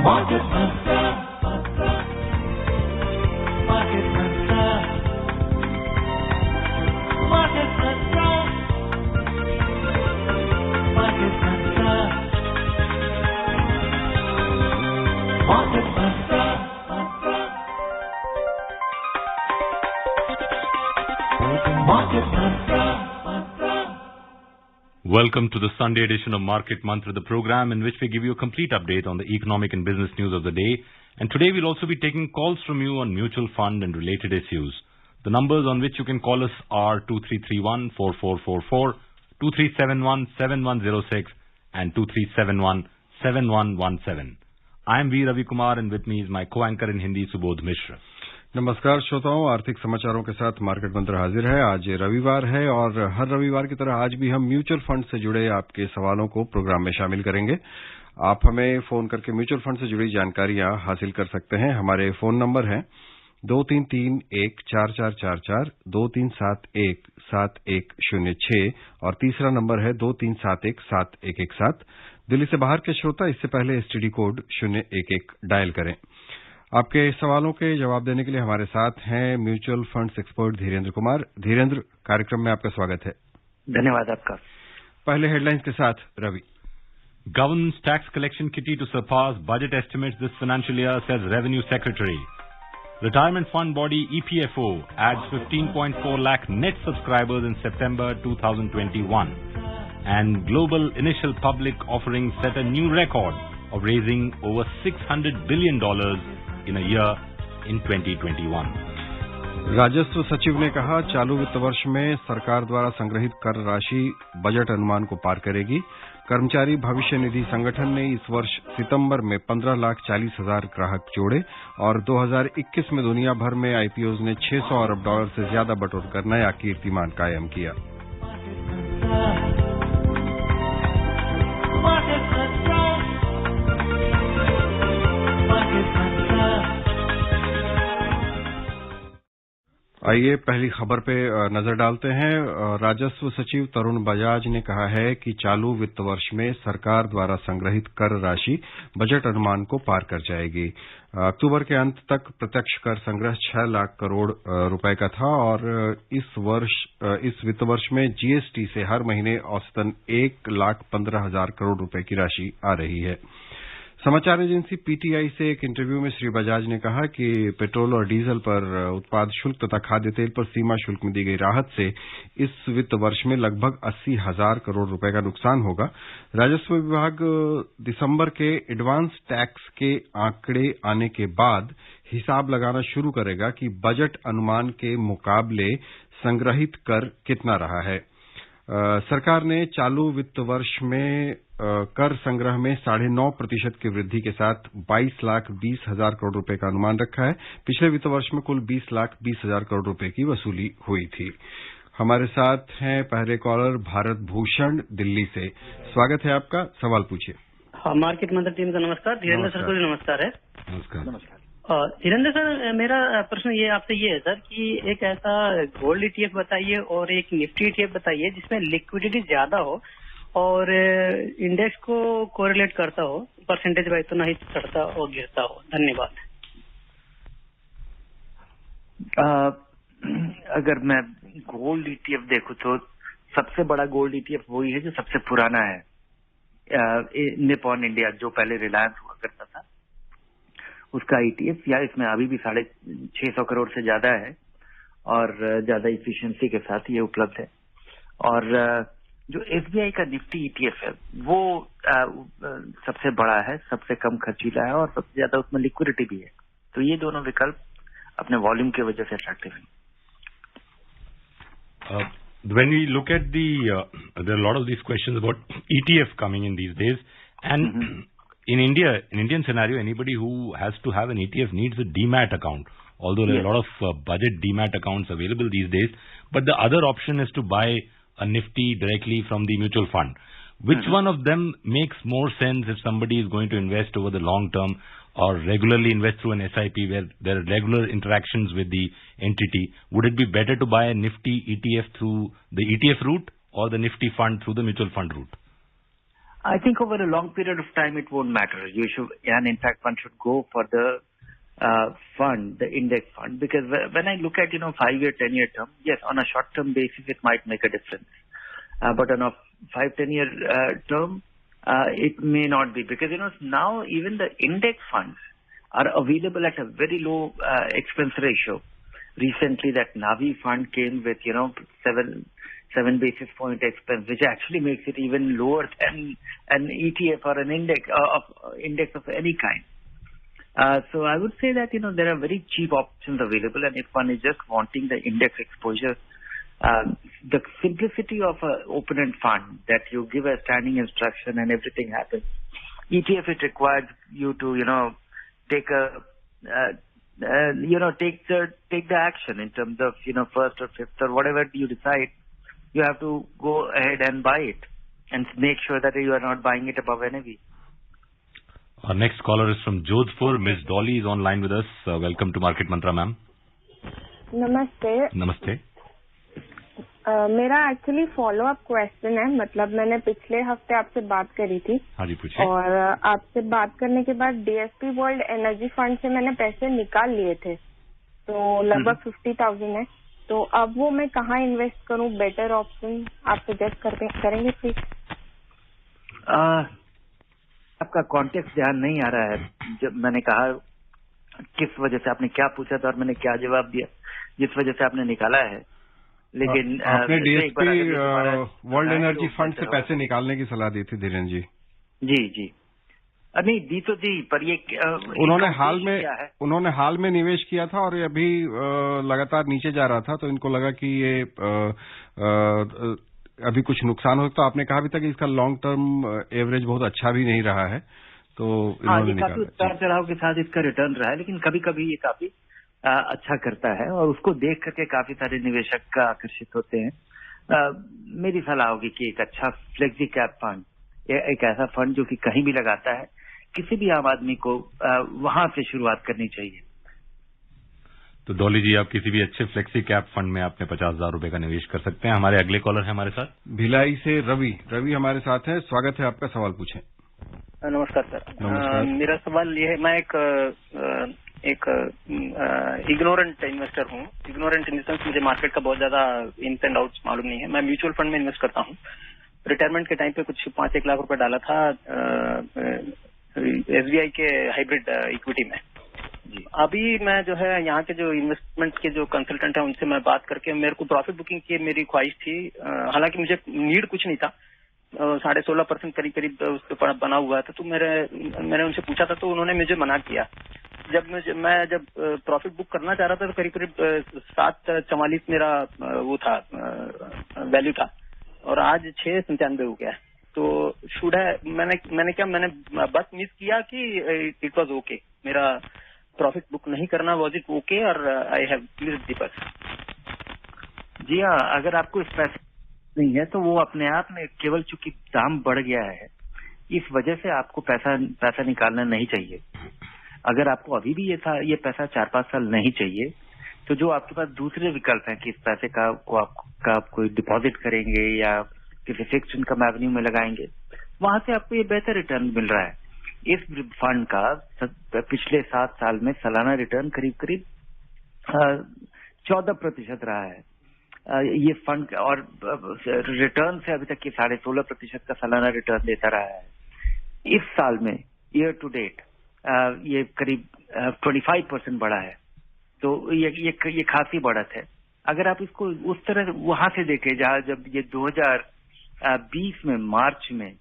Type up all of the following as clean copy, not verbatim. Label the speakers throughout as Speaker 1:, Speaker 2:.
Speaker 1: Market Mantra. Market Mantra. Market Mantra. Market Mantra. Market Mantra. Market Mantra.
Speaker 2: Welcome to the Sunday edition of Market Mantra, the program in which we give you a complete update on the economic and business news of the day. And today we'll also be taking calls from you on mutual fund and related issues. The numbers on which you can call us are 2331-4444, 2371-7106 and 2371-7117. I am V. Ravi Kumar and with me is my co-anchor in Hindi, Subodh Mishra.
Speaker 3: नमस्कार श्रोताओं, आर्थिक समाचारों के साथ market मंत्र हाजिर है। आज रविवार है और हर रविवार की तरह आज भी हम म्यूचुअल फंड से जुड़े आपके सवालों को प्रोग्राम में शामिल करेंगे। आप हमें फोन करके म्यूचुअल फंड से जुड़ी जानकारियां हासिल कर सकते हैं। हमारे फोन नंबर हैं 2331-4444, 2371-7106 और तीसरा नंबर है 2371-7117। दिल्ली से बाहर के श्रोता इससे पहले एसटीडी कोड 011 डायल करें। आपके सवालों के जवाब देने के लिए हमारे साथ हैं mutual funds expert Dhirendra Kumar. Dhirendra, कार्यक्रम में आपका स्वागत है।
Speaker 4: धन्यवाद आपका।
Speaker 3: पहले हेडलाइंस के साथ Ravi.
Speaker 2: Government's tax collection kitty to surpass budget estimates this financial year, says Revenue Secretary. Retirement fund body EPFO adds 15.4 lakh net subscribers in September 2021. And global initial public offering set a new record of raising over $600 billion in a year in 2021.
Speaker 3: राजस्व सचिव ने कहा, चालू वित्त वर्ष में सरकार द्वारा संग्रहित कर राशि बजट अनुमान को पार करेगी। कर्मचारी भविष्य निधि संगठन ने इस वर्ष सितंबर में 15,40,000 ग्राहक जोड़े और 2021 में दुनिया भर में आईपीओज ने $600 अरब से ज्यादा बटोर कर नया कीर्तिमान कायम किया। आइए पहली खबर पे नजर डालते हैं। राजस्व सचिव तरुण बजाज ने कहा है कि चालू वित्त वर्ष में सरकार द्वारा संग्रहित कर राशि बजट अनुमान को पार कर जाएगी। अक्टूबर के अंत तक प्रत्यक्ष कर संग्रह 6 लाख करोड़ रुपए का था और इस वित्त वर्ष में जीएसटी से हर महीने औसतन 1,15,000 करोड़ रुपए की राशि आ रही है। समाचार एजेंसी पीटीआई से एक इंटरव्यू में श्री बजाज ने कहा कि पेट्रोल और डीजल पर उत्पाद शुल्क तथा खाद्य तेल पर सीमा शुल्क में दी गई राहत से इस वित्त वर्ष में लगभग 80,000 करोड़ रुपए का नुकसान होगा। राजस्व विभाग दिसंबर के एडवांस टैक्स के आंकड़े आने के बाद हिसाब लगाना शुरू करेगा कि बजट अनुमान के मुकाबले संग्रहित कर कितना रहा है। सरकार ने चालू वित्त वर्ष में कर संग्रह में 9.5% की वृद्धि के साथ 22,20,000 करोड़ रुपए का अनुमान रखा है। पिछले वित्त वर्ष में कुल 20,20,000 करोड़ रुपए की वसूली हुई थी। हमारे साथ हैं पहले कॉलर भारत भूषण दिल्ली से। स्वागत है आपका, सवाल पूछिए।
Speaker 4: हाँ, मार्केट मंत्र टीम का नमस्कार। धीरेन्द्र सर को भी नमस्कार है।
Speaker 3: नमस्कार।
Speaker 4: धीरेन्द्र सर, मेरा प्रश्न ये आपसे ये है सर कि एक ऐसा गोल्ड ईटीएफ बताइए और एक निफ्टी ईटीएफ बताइए जिसमें लिक्विडिटी ज्यादा हो और इंडेक्स को कोरिलेट करता हो, परसेंटेज वाइज तो नहीं चढ़ता और गिरता हो। धन्यवाद।
Speaker 5: अगर मैं गोल्ड ईटीएफ देखूं तो सबसे बड़ा गोल्ड ईटीएफ वही है जो सबसे पुराना है, निपॉन इंडिया, जो पहले रिलायंस हुआ करता था, उसका ईटीएफ। या इसमें अभी भी 650 करोड़ से ज्यादा है और ज्यादा इफिशियंसी के साथ ये उपलब्ध है। और जो एसबीआई का निफ्टी ईटीएफ है वो सबसे बड़ा है, सबसे कम खर्चीला है और सबसे ज्यादा उसमें लिक्विडिटी भी है। तो ये दोनों विकल्प अपने वॉल्यूम की वजह से अट्रैक्टिव हैं।
Speaker 2: When we look at there are a lot of these questions about ETF coming in these days, and in Indian scenario, anybody who has to have an ETF needs a demat account. Although there are a lot of budget demat accounts available these days, but the other option is to buy a Nifty directly from the mutual fund. Which one of them makes more sense if somebody is going to invest over the long term or regularly invest through an SIP where there are regular interactions with the entity? Would it be better to buy a Nifty ETF through the ETF route or the Nifty fund through the mutual fund route?
Speaker 5: I think over a long period of time it won't matter. You should, and in fact, one should go for the fund, the index fund, because when I look at 5-year, 10-year term, yes, on a short-term basis it might make a difference, but on a 5-10-year term, it may not be, because now even the index funds are available at a very low expense ratio. Recently, that Navi fund came with 7 basis point expense, which actually makes it even lower than an ETF or an index of any kind. So I would say that there are very cheap options available, and if one is just wanting the index exposure, the simplicity of an open-end fund that you give a standing instruction and everything happens. ETF, it requires you to take the action in terms of first or fifth or whatever you decide. You have to go ahead and buy it and make sure that you are not buying it above NAV.
Speaker 2: Our next caller is from Jodhpur. Ms. Dolly is online with us. Welcome to Market Mantra, ma'am.
Speaker 6: नमस्ते.
Speaker 2: Namaste.
Speaker 6: मेरा actually follow up question है. मतलब मैंने पिछले हफ्ते आपसे बात करी थी.
Speaker 2: हाँ जी, पूछिए.
Speaker 6: और आपसे बात करने के बाद DSP वर्ल्ड एनर्जी फंड से मैंने पैसे निकाल लिए थे, तो लगभग 50,000 है. तो अब वो मैं कहाँ इन्वेस्ट करूँ? बेटर ऑप्शन आप सजेस्ट करेंगे प्लीज?
Speaker 5: आपका कॉन्टेक्स्ट ध्यान नहीं आ रहा है. जब मैंने कहा किस वजह से, आपने क्या पूछा था और मैंने क्या जवाब दिया, जिस वजह से आपने निकाला है. लेकिन
Speaker 3: आपने DSP वर्ल्ड एनर्जी फंड से पैसे निकालने की सलाह दी थी धीरेन्द्र जी.
Speaker 5: जी. नहीं दी तो दी, पर ये
Speaker 3: उन्होंने हाल में निवेश किया था और ये अभी लगातार नीचे जा रहा था, तो इनको लगा कि ये अभी कुछ नुकसान हो. तो आपने कहा भी था कि इसका लॉन्ग टर्म एवरेज बहुत अच्छा भी नहीं रहा है, तो इन्होंने
Speaker 5: काफी उतार चढ़ाव के साथ इसका रिटर्न रहा है, लेकिन कभी कभी ये काफी अच्छा करता है और उसको देख करके काफी सारे निवेशक आकर्षित होते हैं. मेरी सलाह होगी कि एक अच्छा फ्लेक्सी कैप फंड, एक ऐसा फंड जो कि कहीं भी लगाता है, किसी भी आम आदमी को वहां से शुरुआत करनी चाहिए.
Speaker 2: तो डॉली जी, आप किसी भी अच्छे फ्लेक्सी कैप फंड में आपने 50,000 रुपए का निवेश कर सकते हैं. हमारे अगले कॉलर है हमारे साथ
Speaker 3: भिलाई से रवि हमारे साथ है. स्वागत है आपका. सवाल पूछें.
Speaker 7: नमस्कार सर. मेरा सवाल ये है, मैं एक इग्नोरेंट इन्वेस्टर हूँ. इग्नोरेंट इन द सेंस मुझे मार्केट का बहुत ज्यादा इन्स एंड आउट्स मालूम नहीं है. मैं म्यूचुअल फंड में इन्वेस्ट करता हूँ. रिटायरमेंट के टाइम पे कुछ 5-1 लाख रुपए डाला था SBI के हाइब्रिड इक्विटी में. अभी मैं जो है यहाँ के जो इन्वेस्टमेंट के जो कंसल्टेंट है उनसे मैं बात करके मेरे को प्रॉफिट बुकिंग की मेरी ख्वाहिश थी. हालांकि मुझे नीड कुछ नहीं था. 16.5% करीब उस पर बना हुआ था. तो मैंने उनसे पूछा था, तो उन्होंने मुझे मना किया. मैं जब प्रॉफिट बुक करना चाह रहा था तो करीब 7.44 मेरा वो था वैल्यू था, और आज 6.95 हो गया है. तो शुड है मैंने बस मिस किया कि इट वाज ओके. मेरा प्रॉफिट बुक नहीं करना वाज इट ओके, और I have missed the bus.
Speaker 5: जी हाँ, अगर आपको इस पैसे नहीं है तो वो अपने आप में केवल चूंकि दाम बढ़ गया है, इस वजह से आपको पैसा निकालना नहीं चाहिए. अगर आपको अभी भी ये पैसा 4-5 साल नहीं चाहिए, तो जो आपके पास दूसरे विकल्प हैं कि इस पैसे का आप कोई डिपॉजिट करेंगे या किसी फिक्स इनकम एवेन्यू में लगाएंगे, वहां से आपको ये बेहतर रिटर्न मिल रहा है. इस फंड का पिछले 7 साल में सालाना रिटर्न करीब 14% रहा है. ये फंड और रिटर्न से अभी तक ये 16.5% का सालाना रिटर्न देता रहा है. इस साल में ईयर टू डेट ये करीब 25% बढ़ा है. तो ये खासी बढ़त है. अगर आप इसको उस तरह वहां से देखें जहां जब ये 2020 में मार्च में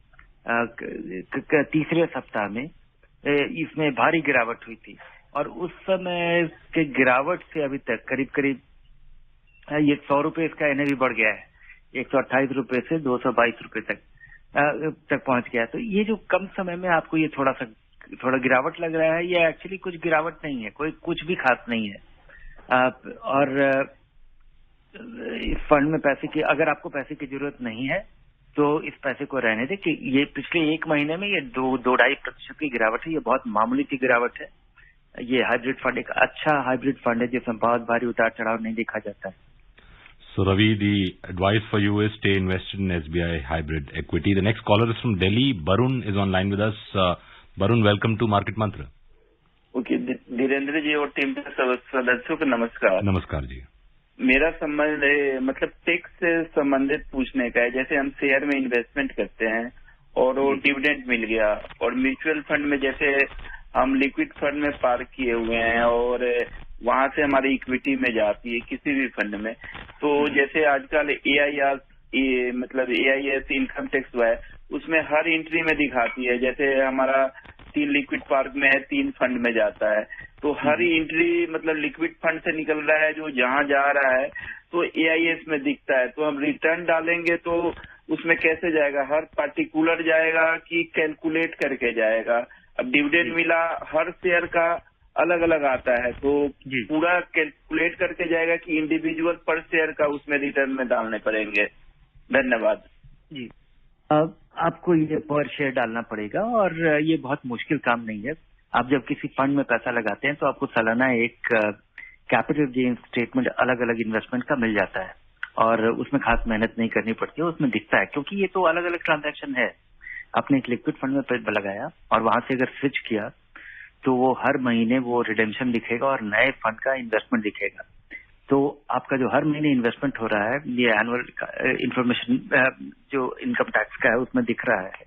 Speaker 5: तीसरे सप्ताह में इसमें भारी गिरावट हुई थी, और उस समय के गिरावट से अभी तक करीब ये 100 रुपए इसका NAV बढ़ गया है. 128 रुपए से 222 रुपए तक पहुंच गया. तो ये जो कम समय में आपको ये थोड़ा गिरावट लग रहा है, ये एक्चुअली कुछ गिरावट नहीं है, कुछ भी खास नहीं है. और इस फंड में अगर आपको पैसे की जरूरत नहीं है तो इस पैसे को रहने दें. कि ये पिछले 1 महीने में ये 2-2.5% की गिरावट है. ये बहुत मामूली सी गिरावट है. ये हाइब्रिड फंड एक अच्छा हाइब्रिड फंड है जिसमें बहुत भारी उतार चढ़ाव नहीं देखा जाता है.
Speaker 2: So, Ravi, the advice for you is stay invested in SBI hybrid equity. The next caller is from Delhi. Barun is online with us. Barun, welcome to Market Mantra.
Speaker 8: Okay, Dhirendra ji और टीम के सदस्यों को नमस्कार।
Speaker 2: नमस्कार जी।
Speaker 8: मेरा संबंध मतलब tax से संबंधित पूछने का है। जैसे हम शेयर में इन्वेस्टमेंट करते हैं और वो डिविडेंड मिल गया, और म्यूचुअल फंड में जैसे हम लिक्विड फंड में पार्क किए हुए हैं और वहां से हमारी इक्विटी में जाती है किसी भी फंड में, तो जैसे आजकल मतलब AIS इनकम टैक्स हुआ है, उसमें हर एंट्री में दिखाती है। जैसे हमारा 3 लिक्विड पार्क में है, 3 फंड में जाता है, तो हर एंट्री मतलब लिक्विड फंड से निकल रहा है जो जहां जा रहा है तो AIS में दिखता है। तो हम रिटर्न डालेंगे तो उसमें कैसे जाएगा? हर पार्टिकुलर जाएगा कि कैलकुलेट करके जाएगा? अब डिविडेंड मिला, हर शेयर का अलग अलग आता है, तो पूरा कैलकुलेट करके जाएगा कि इंडिविजुअल पर शेयर का उसमें रिटर्न में डालने पड़ेंगे? धन्यवाद
Speaker 5: जी। अब आपको ये पर शेयर डालना पड़ेगा और ये बहुत मुश्किल काम नहीं है। आप जब किसी फंड में पैसा लगाते हैं तो आपको सालाना एक कैपिटल गेन स्टेटमेंट अलग अलग इन्वेस्टमेंट का मिल जाता है और उसमें खास मेहनत नहीं करनी पड़ती है, उसमें दिखता है, क्योंकि ये तो अलग अलग ट्रांजैक्शन है। आपने एक लिक्विड फंड में पैसा लगाया और वहां से अगर स्विच किया तो वो हर महीने वो रिडेम्पशन दिखेगा और नए फंड का इन्वेस्टमेंट दिखेगा। तो आपका जो हर महीने इन्वेस्टमेंट हो रहा है, ये एनुअल इंफॉर्मेशन जो इनकम टैक्स का है उसमें दिख रहा है,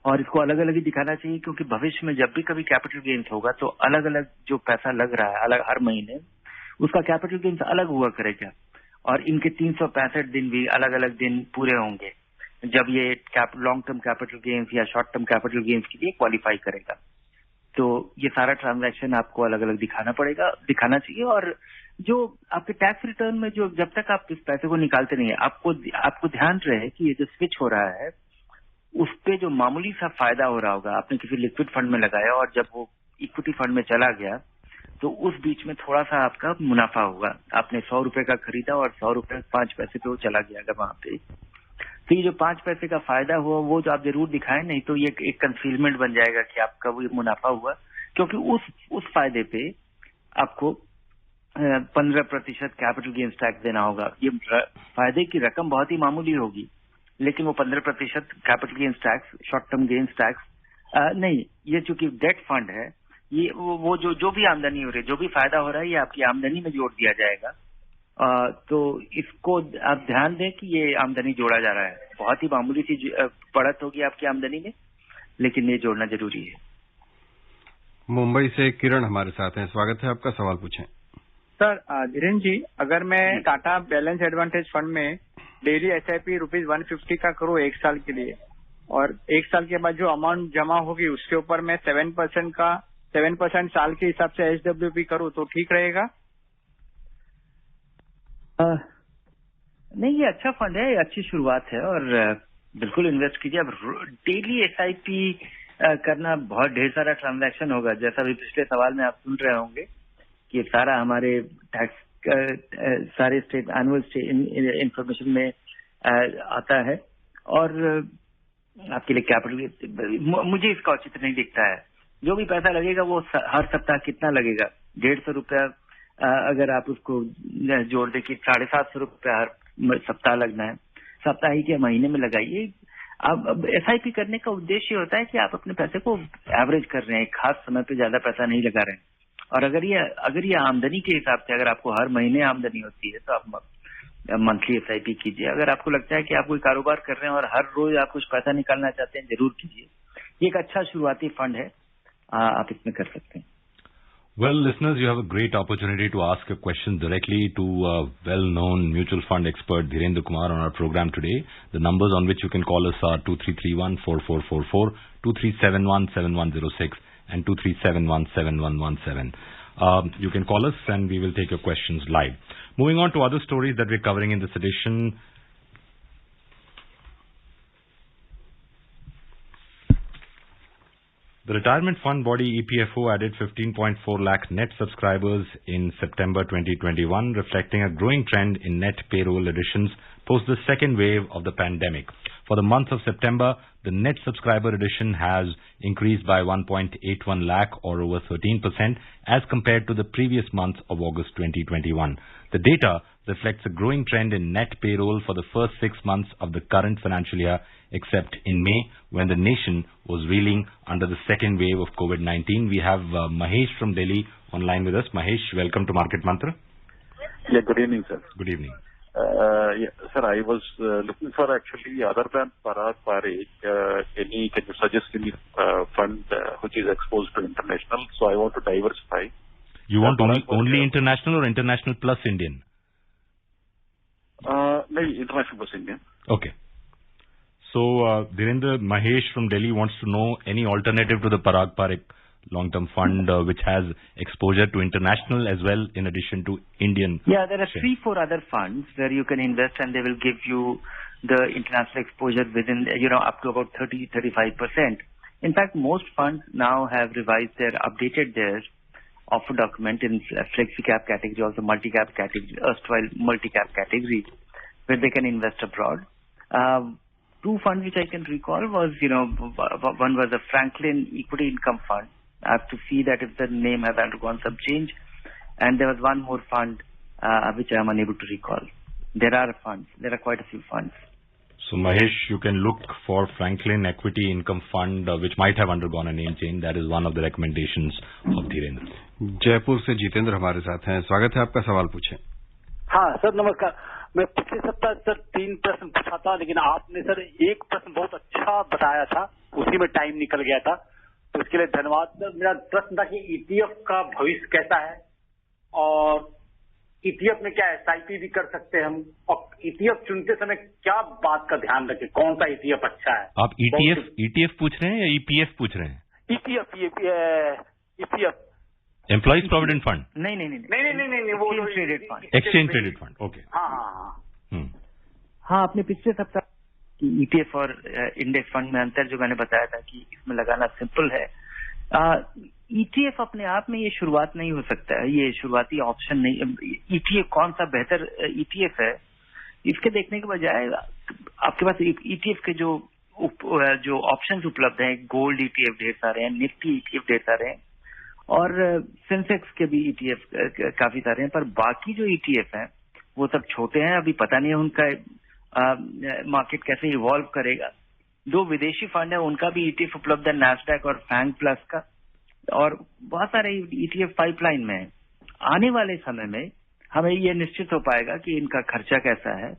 Speaker 5: और इसको अलग अलग ही दिखाना चाहिए, क्योंकि भविष्य में जब भी कभी कैपिटल गेन्स होगा तो अलग अलग जो पैसा लग रहा है अलग हर महीने उसका कैपिटल गेन्स अलग हुआ करेगा, और इनके 365 दिन भी अलग अलग दिन पूरे होंगे जब ये लॉन्ग टर्म कैपिटल गेन्स या शॉर्ट टर्म कैपिटल गेन्स के लिए क्वालिफाई करेगा। तो ये सारा ट्रांजैक्शन आपको अलग अलग दिखाना चाहिए। और जो आपके टैक्स रिटर्न में जो जब तक आप इस पैसे को निकालते नहीं है, आपको ध्यान रहे कि ये जो स्विच हो रहा है उस पे जो मामूली सा फायदा हो रहा होगा, आपने किसी लिक्विड फंड में लगाया और जब वो इक्विटी फंड में चला गया तो उस बीच में थोड़ा सा आपका मुनाफा होगा। आपने 100 रुपए का खरीदा और 100 रुपए 5 पैसे पे वो चला गया अगर वहां पे, तो ये जो 5 पैसे का फायदा हुआ वो जो आप जरूर दिखाएं, नहीं तो ये एक कंसीलमेंट बन जाएगा कि आपका वो मुनाफा हुआ, क्योंकि उस फायदे पे आपको 15% कैपिटल गेन्स टैक्स देना होगा। ये फायदे की रकम बहुत ही मामूली होगी, लेकिन वो 15% capital gains tax, short term gains tax नहीं, ये चूंकि डेट फंड है, ये वो जो भी आमदनी हो रही है, जो भी फायदा हो रहा है, ये आपकी आमदनी में जोड़ दिया जाएगा। तो इसको आप ध्यान दें कि ये आमदनी जोड़ा जा रहा है। बहुत ही मामूली सी बढ़त होगी आपकी आमदनी में, लेकिन ये जोड़ना जरूरी है।
Speaker 3: मुंबई से किरण हमारे साथ हैं, स्वागत है आपका, सवाल पूछें।
Speaker 9: सर धीरेन्द्र जी, अगर मैं टाटा बैलेंस एडवांटेज फंड में डेली SIP ₹150 का करूँ 1 साल के लिए, और 1 साल के बाद जो अमाउंट जमा होगी उसके ऊपर मैं 7% साल के हिसाब से SWP करूँ तो ठीक रहेगा?
Speaker 5: नहीं, ये अच्छा फंड है, ये अच्छी शुरुआत है और बिल्कुल इन्वेस्ट कीजिए। अब डेली SIP करना बहुत ढेर सारा ट्रांजैक्शन होगा, जैसा भी पिछले सवाल में आप सुन रहे होंगे कि सारा हमारे टैक्स सारे स्टेट एनुअल इंफॉर्मेशन में आता है, और आपके लिए कैपिटल मुझे इसका औचित्य नहीं दिखता है। जो भी पैसा लगेगा वो हर सप्ताह कितना लगेगा, 150 रुपया अगर आप उसको जोड़ दे कि 750 रुपया हर सप्ताह लगना है, साप्ताहिक या महीने में लगाइए। अब SIP करने का उद्देश्य होता है कि आप अपने पैसे को एवरेज कर रहे हैं, खास समय पे ज्यादा पैसा नहीं लगा रहे हैं। और अगर ये आमदनी के हिसाब से, अगर आपको हर महीने आमदनी होती है तो आप मंथली SIP कीजिए। अगर आपको लगता है कि आप कोई कारोबार कर रहे हैं और हर रोज आप कुछ पैसा निकालना चाहते हैं, जरूर कीजिए। ये एक अच्छा शुरुआती फंड है, आप इसमें कर सकते हैं।
Speaker 2: Well, listeners, you have a great opportunity to ask a question directly to well-known mutual fund expert Dhirendra Kumar on our program today. The numbers on which you can call us are 2331-4444, 2371-7106, and 2371-7117. You can call us and we will take your questions live. Moving on to other stories that we're covering in this edition. The retirement fund body EPFO added 15.4 lakh net subscribers in September 2021, reflecting a growing trend in net payroll additions post the second wave of the pandemic. For the month of September, the net subscriber addition has increased by 1.81 lakh or over 13% as compared to the previous month of August 2021. The data reflects a growing trend in net payroll for the first 6 months of the current financial year, except in May, when the nation was reeling under the second wave of COVID-19. We have Mahesh from Delhi online with us. Mahesh, welcome to Market Mantra.
Speaker 10: Yeah, good evening, sir.
Speaker 2: Good evening.
Speaker 10: Sir, I was looking for actually other than Parag Parikh, can you suggest any fund which is exposed to international? So I want to diversify.
Speaker 2: You want only international or international plus Indian?
Speaker 10: Maybe international plus Indian.
Speaker 2: Okay. So, Dhirendra, Mahesh from Delhi wants to know any alternative to the Parag Parikh long-term fund which has exposure to international as well in addition to Indian.
Speaker 5: Yeah, there are 3-4 other funds where you can invest and they will give you the international exposure within, up to about 30-35%. In fact, most funds now have revised updated their offer document in flexi-cap category, also multi-cap category, erstwhile multi-cap category, where they can invest abroad. 2 funds which I can recall was, one was a Franklin Equity Income Fund. I have to see that if the name has undergone some change. And there was one more fund which I am unable to recall. There are quite a few funds.
Speaker 2: So, Mahesh, you can look for Franklin Equity Income Fund which might have undergone a name change. That is one of the recommendations of Dhirendra.
Speaker 3: Jaipur से जितेंद्र हमारे साथ हैं. स्वागत है आपका. सवाल पूछें.
Speaker 11: हाँ सर, नमस्कार. मैं पिछले सप्ताह सर 3 प्रश्न पूछा था, लेकिन आपने सर एक प्रश्न बहुत अच्छा बताया था, उसी में टाइम निकल गया था, तो इसके लिए धन्यवाद सर. मेरा प्रश्न था कि ईटीएफ का भविष्य कैसा है और ईटीएफ में क्या एसआईपी भी कर सकते हैं हम, और ईटीएफ चुनते समय क्या बात का ध्यान रखें, कौन सा ईटीएफ अच्छा है.
Speaker 2: आप ईटीएफ पूछ रहे हैं या ईपीएफ पूछ रहे हैं?
Speaker 11: EPF
Speaker 2: employees provident fund?
Speaker 11: नहीं, वो traded fund,
Speaker 2: exchange traded fund. Okay.
Speaker 5: हाँ, आपने पिछले सप्ताह ईटीएफ और इंडेक्स फंड में अंतर जो मैंने बताया था कि इसमें लगाना सिंपल है. ईटीएफ अपने आप में ये शुरुआत नहीं हो सकता है, ये शुरुआती ऑप्शन नहीं. ईटीएफ कौन सा बेहतर ईटीएफ है इसके देखने के बजाय आपके पास ईटीएफ के जो ऑप्शंस उपलब्ध हैं, गोल्ड ईटीएफ ढेर सारे हैं, निफ्टी ईटीएफ ढेर सारे हैं, और सेंसेक्स के भी ईटीएफ काफी सारे हैं. पर बाकी जो ईटीएफ हैं वो सब छोटे हैं, अभी पता नहीं है उनका मार्केट कैसे इवॉल्व करेगा. 2 विदेशी फंड है, उनका भी ईटीएफ उपलब्ध है, नैस्डैक और फैंग प्लस का, और बहुत सारे ईटीएफ पाइपलाइन में है. आने वाले समय में हमें ये निश्चित हो पाएगा कि इनका खर्चा कैसा है,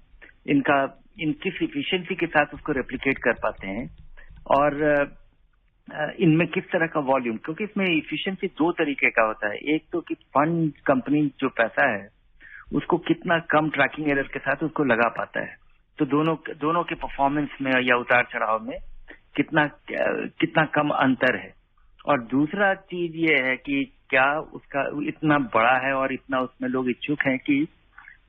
Speaker 5: किस इफिशिएंसी के साथ उसको रेप्लिकेट कर पाते हैं, और इनमें किस तरह का वॉल्यूम, क्योंकि इसमें इफिशिएंसी 2 तरीके का होता है. एक तो कि फंड कंपनी जो पैसा है उसको कितना कम ट्रैकिंग एरर के साथ उसको लगा पाता है, तो दोनों के परफॉर्मेंस में या उतार चढ़ाव में कितना कम अंतर है. और दूसरा चीज ये है कि क्या उसका इतना बड़ा है और इतना उसमें लोग इच्छुक हैं कि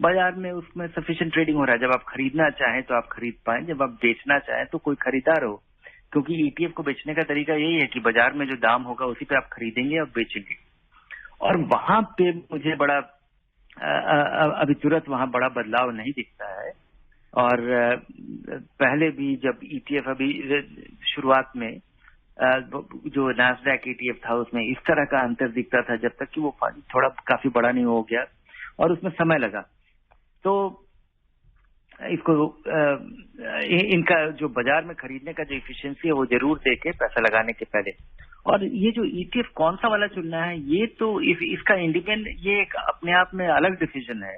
Speaker 5: बाजार में उसमें सफिशिएंट ट्रेडिंग हो रहा है. जब आप खरीदना चाहें तो आप खरीद पाएं, जब आप बेचना चाहें तो कोई खरीदार हो, क्योंकि ईटीएफ को बेचने का तरीका यही है कि बाजार में जो दाम होगा उसी पे आप खरीदेंगे और बेचेंगे. और वहां पे मुझे अभी तुरंत वहां बड़ा बदलाव नहीं दिखता है. और पहले भी जब ईटीएफ अभी शुरुआत में जो नैस्डैक ईटीएफ था उसमें इस तरह का अंतर दिखता था, जब तक कि वो फंड थोड़ा काफी बड़ा नहीं हो गया और उसमें समय लगा. तो इसको इनका जो बाजार में खरीदने का जो इफिशिएंसी है वो जरूर देखे पैसा लगाने के पहले. और ये जो ईटीएफ कौन सा वाला चुनना है, ये तो इसका इंडिपेंडेंट, ये एक अपने आप में अलग डिसीजन है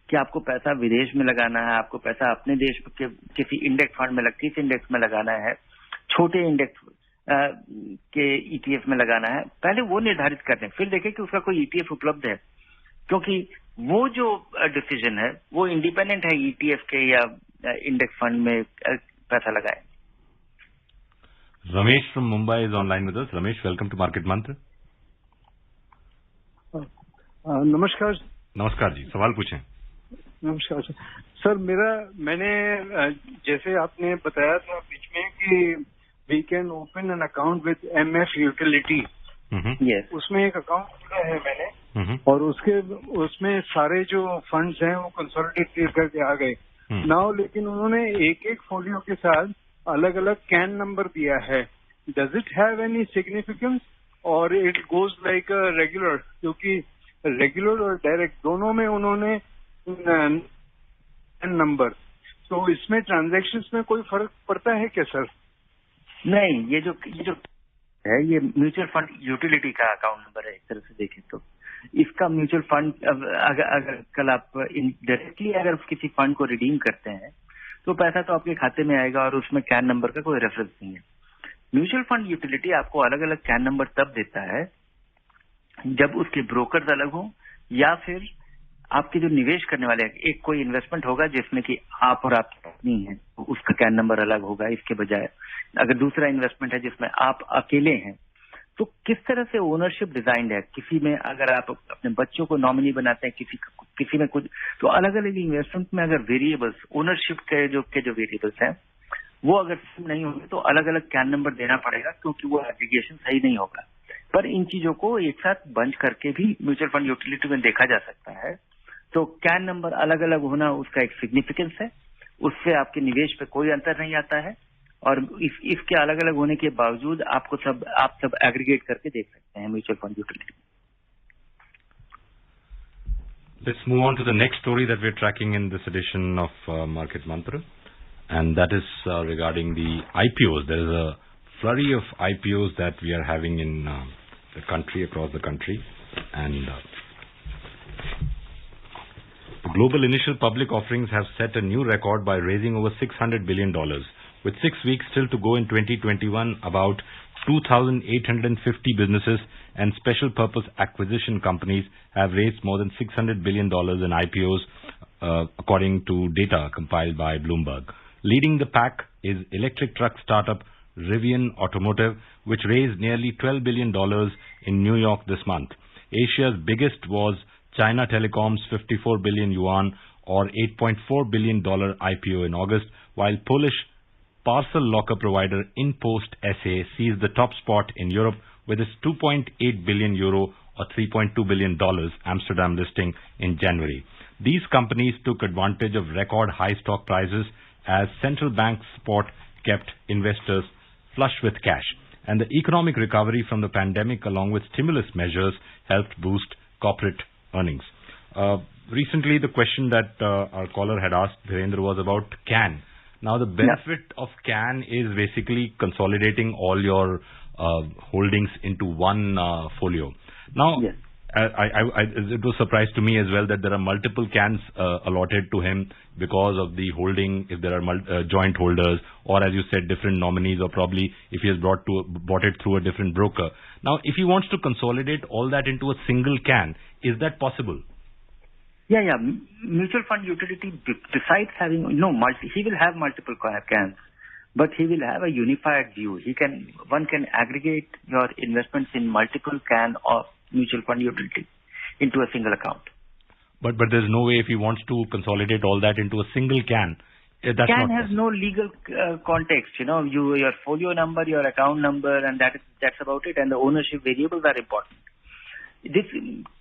Speaker 5: कि आपको पैसा विदेश में लगाना है, आपको पैसा अपने देश के किसी इंडेक्स फंड में किस इंडेक्स में लगाना है, छोटे इंडेक्स के ईटीएफ में लगाना है. पहले वो निर्धारित कर दें, फिर देखें कि उसका कोई ईटीएफ उपलब्ध है, क्योंकि वो जो डिसीजन है वो इंडिपेंडेंट है ईटीएफ के या इंडेक्स फंड में पैसा लगाए.
Speaker 2: Ramesh from Mumbai is online with us. Ramesh, welcome to Market Mantra.
Speaker 12: नमस्कार.
Speaker 2: नमस्कार जी, सवाल पूछें.
Speaker 12: नमस्कार सर. मैंने जैसे आपने बताया था बीच में कि we can open an account with MF utility. उसमें एक अकाउंट खुला है मैंने, और उसमें सारे जो फंड्स हैं वो कंसोलिडेट करके आ गए नाउ. लेकिन उन्होंने एक फोलियो के साथ अलग अलग कैन नंबर दिया है. Does it have any significance और इट गोज लाइक रेगुलर, क्योंकि रेगुलर और डायरेक्ट दोनों में उन्होंने नंबर, तो इसमें ट्रांजैक्शंस में कोई फर्क पड़ता है क्या सर?
Speaker 5: नहीं, ये जो है ये म्यूचुअल फंड यूटिलिटी का अकाउंट नंबर है, एक तरह से देखें तो। इसका म्यूचुअल फंड अगर कल आप डायरेक्टली अगर किसी फंड को रिडीम करते हैं तो पैसा तो आपके खाते में आएगा और उसमें कैन नंबर का कोई रेफरेंस नहीं है। म्यूचुअल फंड यूटिलिटी आपको अलग अलग कैन नंबर तब देता है जब उसके ब्रोकर्स अलग हो या फिर आपके जो निवेश करने वाले एक कोई इन्वेस्टमेंट होगा जिसमें कि आप और आपकी पत्नी है, तो उसका कैन नंबर अलग होगा। इसके बजाय अगर दूसरा इन्वेस्टमेंट है जिसमें आप अकेले हैं, तो किस तरह से ओनरशिप डिजाइंड है, किसी में अगर आप अपने बच्चों को नॉमिनी बनाते हैं, किसी में कुछ, तो अलग अलग इन्वेस्टमेंट में अगर वेरिएबल्स ओनरशिप के जो वेरिएबल्स हैं वो अगर नहीं होंगे तो अलग अलग कैन नंबर देना पड़ेगा, क्योंकि वो एग्रीगेशन सही नहीं होगा। पर इन चीजों को एक साथ बंच करके भी म्यूचुअल फंड यूटिलिटी में देखा जा सकता है। तो कैन नंबर अलग अलग होना उसका एक सिग्निफिकेंस है, उससे आपके निवेश पे कोई अंतर नहीं आता है और इसके अलग अलग होने के बावजूद आप सब एग्रीगेट करके देख सकते हैं mutual fund utility.
Speaker 2: Let's move on to the next story that we're tracking in this edition of Market Mantra, and that is regarding the IPOs. There is a flurry of IPOs that we are having in the country, across the country, and the global initial public offerings have set a new record by raising over $600 billion. With 6 weeks still to go in 2021, about 2,850 businesses and special purpose acquisition companies have raised more than $600 billion in IPOs, according to data compiled by Bloomberg. Leading the pack is electric truck startup Rivian Automotive, which raised nearly $12 billion in New York this month. Asia's biggest was China Telecom's 54 billion yuan or $8.4 billion IPO in August, while Polish parcel locker provider InPost SA seized the top spot in Europe with its 2.8 billion euro or $3.2 billion Amsterdam listing in January. These companies took advantage of record high stock prices as central bank support kept investors flush with cash, and the economic recovery from the pandemic along with stimulus measures helped boost corporate earnings. Recently, the question that our caller had asked, Dhirendra, was about CAN. Now, the benefit of CAN is basically consolidating all your holdings into one folio. Now, it was a surprise to me as well that there are multiple CANs allotted to him because of the holding, if there are joint holders, or as you said, different nominees, or probably if he has bought it through a different broker. Now, if he wants to consolidate all that into a single CAN, is that possible?
Speaker 5: Yeah. Mutual fund utility, besides having, he will have multiple CANs, but he will have a unified view. One can aggregate your investments in multiple CAN of mutual fund utility into a single account.
Speaker 2: But there's no way if he wants to consolidate all that into a single CAN. That's
Speaker 5: CAN has no legal context. Your folio number, your account number, and that's about it. And the ownership variables are important. This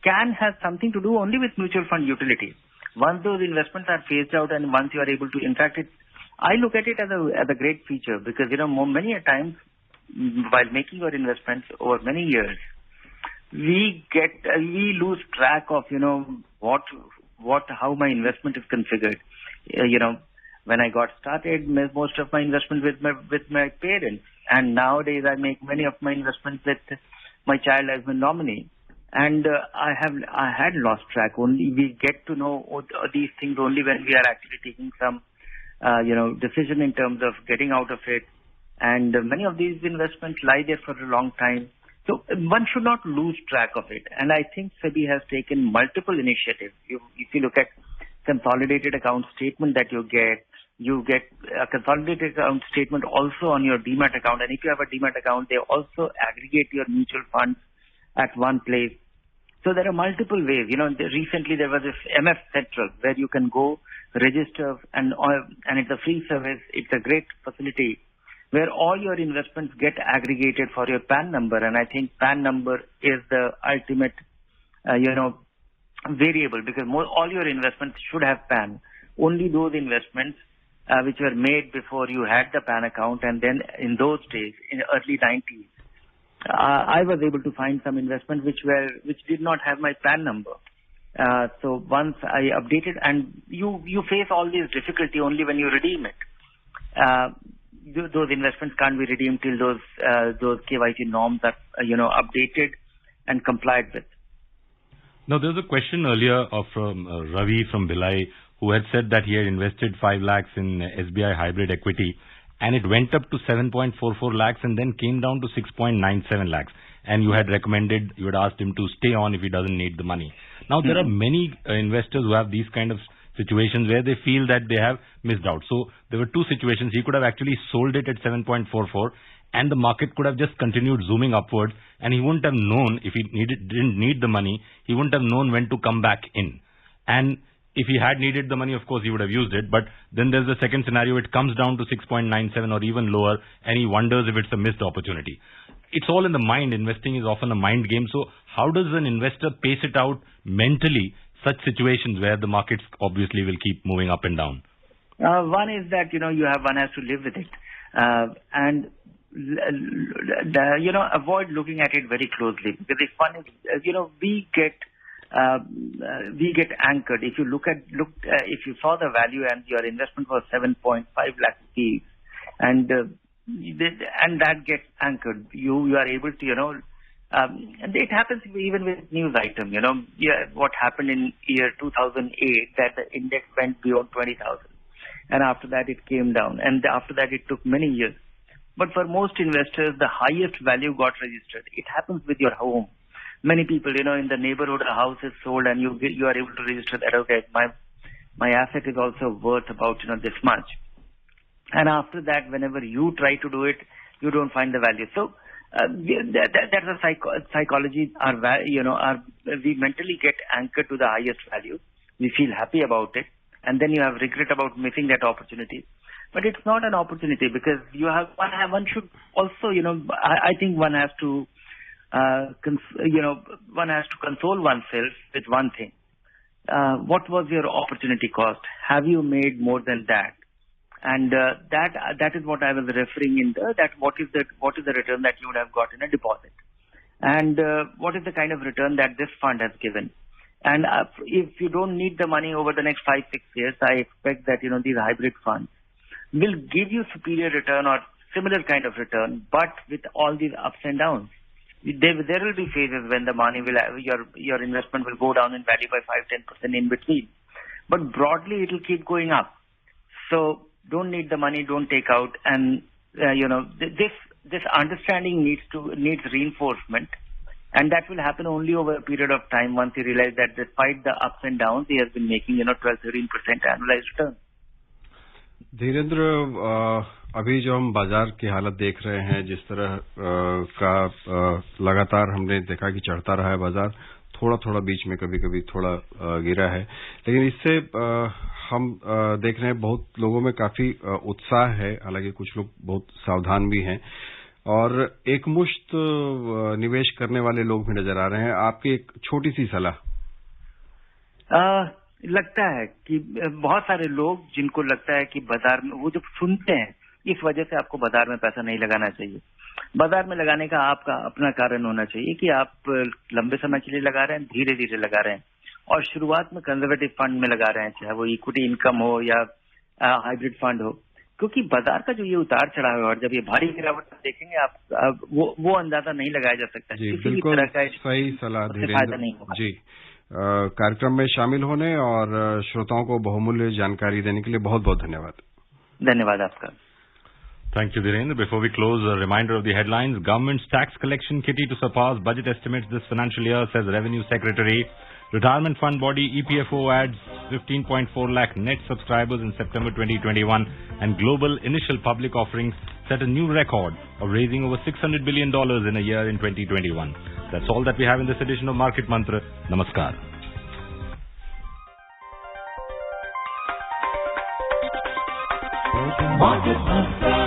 Speaker 5: CAN has something to do only with mutual fund utility. Once those investments are phased out and once you are able to, in fact, I look at it as a great feature because, many a times while making your investments over many years, we lose track of, how my investment is configured. When I got started, most of my investment with my parents, and nowadays I make many of my investments with my child as my nominee. And I had lost track. Only we get to know these things only when we are actually taking some, decision in terms of getting out of it. And many of these investments lie there for a long time. So one should not lose track of it. And I think SEBI has taken multiple initiatives. If you look at consolidated account statement that you get a consolidated account statement also on your Demat account. And if you have a Demat account, they also aggregate your mutual funds at one place. So there are multiple ways. Recently there was this MF Central where you can go register and it's a free service. It's a great facility where all your investments get aggregated for your PAN number. And I think PAN number is the ultimate, variable because all your investments should have PAN. Only those investments which were made before you had the PAN account, and then in those days, in the early 90s, I was able to find some investments which did not have my PAN number. So once I updated, and you face all these difficulty only when you redeem it. Those investments can't be redeemed till those KYC norms are updated and complied with.
Speaker 2: Now, there was a question earlier from Ravi from Bhilai, who had said that he had invested 5 lakhs in SBI hybrid equity, and it went up to 7.44 lakhs and then came down to 6.97 lakhs. And you had asked him to stay on if he doesn't need the money. Now, there are many investors who have these kind of situations where they feel that they have missed out. So there were two situations. He could have actually sold it at 7.44 and the market could have just continued zooming upwards, and he wouldn't have known, if he didn't need the money, he wouldn't have known when to come back in. And if he had needed the money, of course, he would have used it. But then there's the second scenario. It comes down to 6.97 or even lower, and he wonders if it's a missed opportunity. It's all in the mind. Investing is often a mind game. So how does an investor pace it out mentally, such situations where the markets obviously will keep moving up and down?
Speaker 5: One is that, one has to live with it. And avoid looking at it very closely. Because if one is, we get anchored. If you if you saw the value and your investment was 7.5 lakh rupees, and that gets anchored, you are able to, and it happens even with news item, what happened in year 2008, that the index went beyond 20,000. And after that it came down. And after that it took many years. But for most investors, the highest value got registered. It happens with your home. Many people, in the neighborhood, a house is sold and you are able to register that, okay, my asset is also worth about, this much. And after that, whenever you try to do it, you don't find the value. So, that's a psychology. We mentally get anchored to the highest value. We feel happy about it. And then you have regret about missing that opportunity. But it's not an opportunity, because one should also, I think one has to, one has to console oneself with one thing. What was your opportunity cost? Have you made more than that? And that is what I was referring in that what is the return that you would have got in a deposit, and what is the kind of return that this fund has given. And if you don't need the money over the next 5-6 years, I expect that these hybrid funds will give you superior return or similar kind of return, but with all these ups and downs. There will be phases when the money will your investment will go down in value by 5-10% in between, but broadly it will keep going up. So don't need the money, don't take out, and this understanding needs reinforcement, and that will happen only over a period of time once you realize that despite the ups and downs, he has been making 12-13% annualized return.
Speaker 3: Dhirendra, अभी जो हम बाजार की हालत देख रहे हैं, जिस तरह का लगातार हमने देखा कि चढ़ता रहा है बाजार, थोड़ा बीच में कभी थोड़ा गिरा है, लेकिन इससे हम देख रहे हैं बहुत लोगों में काफी उत्साह है, हालांकि कुछ लोग बहुत सावधान भी हैं और एक मुश्त निवेश करने वाले लोग भी नजर आ रहे हैं. आपकी एक छोटी सी सलाह.
Speaker 5: लगता है कि बहुत सारे लोग जिनको लगता है कि बाजार में, वो जब सुनते हैं, इस वजह से आपको बाजार में पैसा नहीं लगाना चाहिए. बाजार में लगाने का आपका अपना कारण होना चाहिए कि आप लंबे समय के लिए लगा रहे हैं, धीरे धीरे लगा रहे हैं, और शुरुआत में कंजर्वेटिव फंड में लगा रहे हैं, चाहे वो इक्विटी इनकम हो या हाइब्रिड फंड हो, क्योंकि बाजार का जो ये उतार चढ़ाव है और जब ये भारी गिरावट देखेंगे आप वो अंदाजा नहीं लगाया जा सकता.
Speaker 3: जी, बिल्कुल सही सलाह धीरेन्द्र जी. कार्यक्रम में शामिल होने और श्रोताओं को बहुमूल्य जानकारी देने के लिए बहुत बहुत धन्यवाद.
Speaker 5: धन्यवाद आपका.
Speaker 2: Thank you, Dhirendra. Before we close, a reminder of the headlines. Government's tax collection kitty to surpass budget estimates this financial year, says Revenue Secretary. Retirement fund body EPFO adds 15.4 lakh net subscribers in September 2021, and global initial public offerings set a new record of raising over $600 billion in a year in 2021. That's all that we have in this edition of Market Mantra. Namaskar.
Speaker 1: Market Mantra.